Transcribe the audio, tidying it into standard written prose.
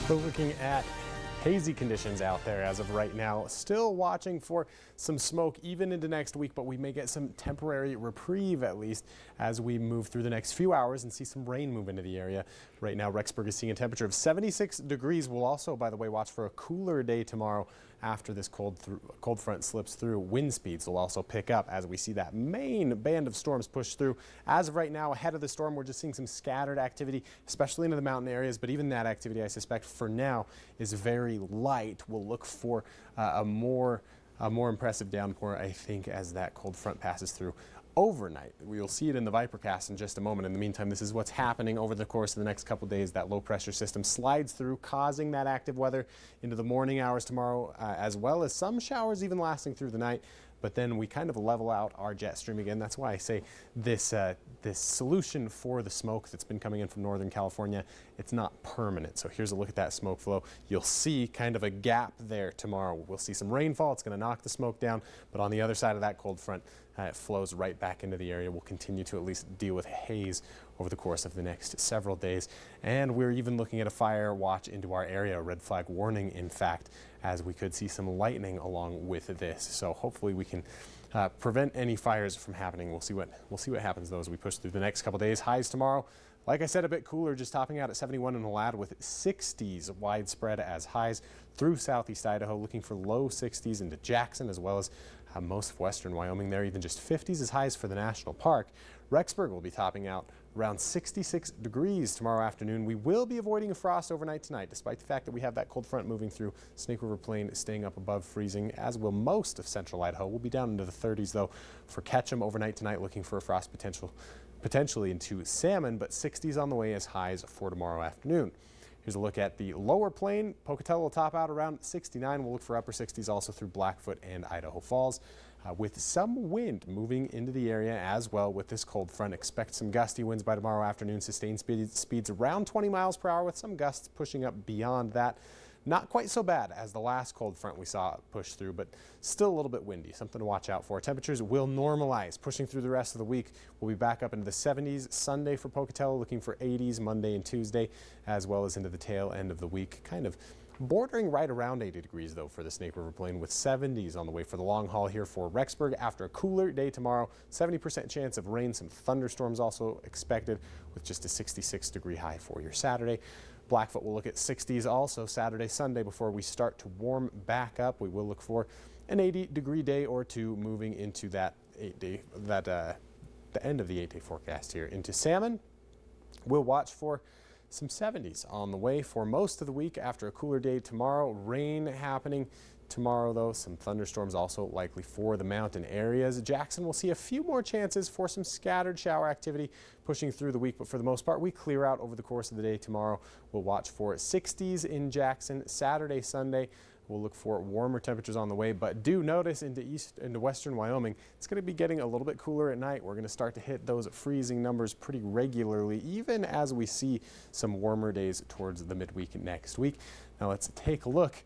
We're looking at hazy conditions out there as of right now. Still watching for some smoke even into next week, but we may get some temporary reprieve at least as we move through the next few hours and see some rain move into the area. Right now, Rexburg is seeing a temperature of 76 degrees. We'll also, by the way, watch for a cooler day tomorrow after this cold front slips through. Wind speeds will also pick up as we see that main band of storms push through. As of right now, ahead of the storm, we're just seeing some scattered activity, especially into the mountain areas, but even that activity, I suspect, for now is very light. We'll look for a more impressive downpour, I think, as that cold front passes through overnight. We'll see it in the Vipercast in just a moment. In the meantime, this is what's happening over the course of the next couple days. That low pressure system slides through, causing that active weather into the morning hours tomorrow, as well as some showers even lasting through the night. But then we kind of level out our jet stream again. That's why I say this solution for the smoke that's been coming in from Northern California, it's not permanent. So here's a look at that smoke flow. You'll see kind of a gap there tomorrow. We'll see some rainfall. It's going to knock the smoke down. But on the other side of that cold front, it flows right back into the area. We'll continue to at least deal with haze over the course of the next several days. And we're even looking at a fire watch into our area, a red flag warning, in fact, as we could see some lightning along with this. So hopefully we can prevent any fires from happening. We'll see what happens though as we push through the next couple days. Highs tomorrow, like I said, a bit cooler, just topping out at 71 in the Ladd with 60s widespread as highs through southeast Idaho, looking for low 60s into Jackson, as well as most of western Wyoming there, even just 50s as highs for the national park. Rexburg will be topping out around 66 degrees tomorrow afternoon. We will be avoiding a frost overnight tonight, despite the fact that we have that cold front moving through. Snake River Plain staying up above freezing, as will most of central Idaho. We'll be down into the 30s though for Ketchum overnight tonight, looking for a frost potentially into Salmon, but 60s on the way as highs for tomorrow afternoon. Here's a look at the lower plain. Pocatello will top out around 69. We'll look for upper 60s also through Blackfoot and Idaho Falls. With some wind moving into the area as well with this cold front. Expect some gusty winds by tomorrow afternoon. Sustained speeds around 20 miles per hour with some gusts pushing up beyond that. Not quite so bad as the last cold front we saw push through, but still a little bit windy. Something to watch out for. Temperatures will normalize. Pushing through the rest of the week, we'll be back up into the 70s Sunday for Pocatello, looking for 80s Monday and Tuesday, as well as into the tail end of the week. Kind of bordering right around 80 degrees though for the Snake River Plain, with 70s on the way for the long haul here for Rexburg after a cooler day tomorrow. 70% chance of rain, some thunderstorms also expected, with just a 66 degree high for your Saturday. Blackfoot will look at 60s also Saturday, Sunday before we start to warm back up. We will look for an 80 degree day or two moving into that the end of the 8-day forecast here. Into Salmon, we'll watch for some 70s on the way for most of the week after a cooler day tomorrow. Rain happening tomorrow though, some thunderstorms also likely for the mountain areas. Jackson will see a few more chances for some scattered shower activity pushing through the week, but for the most part we clear out over the course of the day tomorrow. We'll watch for 60s in Jackson. Saturday, Sunday, we'll look for warmer temperatures on the way, but do notice into western Wyoming, it's going to be getting a little bit cooler at night. We're going to start to hit those freezing numbers pretty regularly, even as we see some warmer days towards the midweek next week. Now let's take a look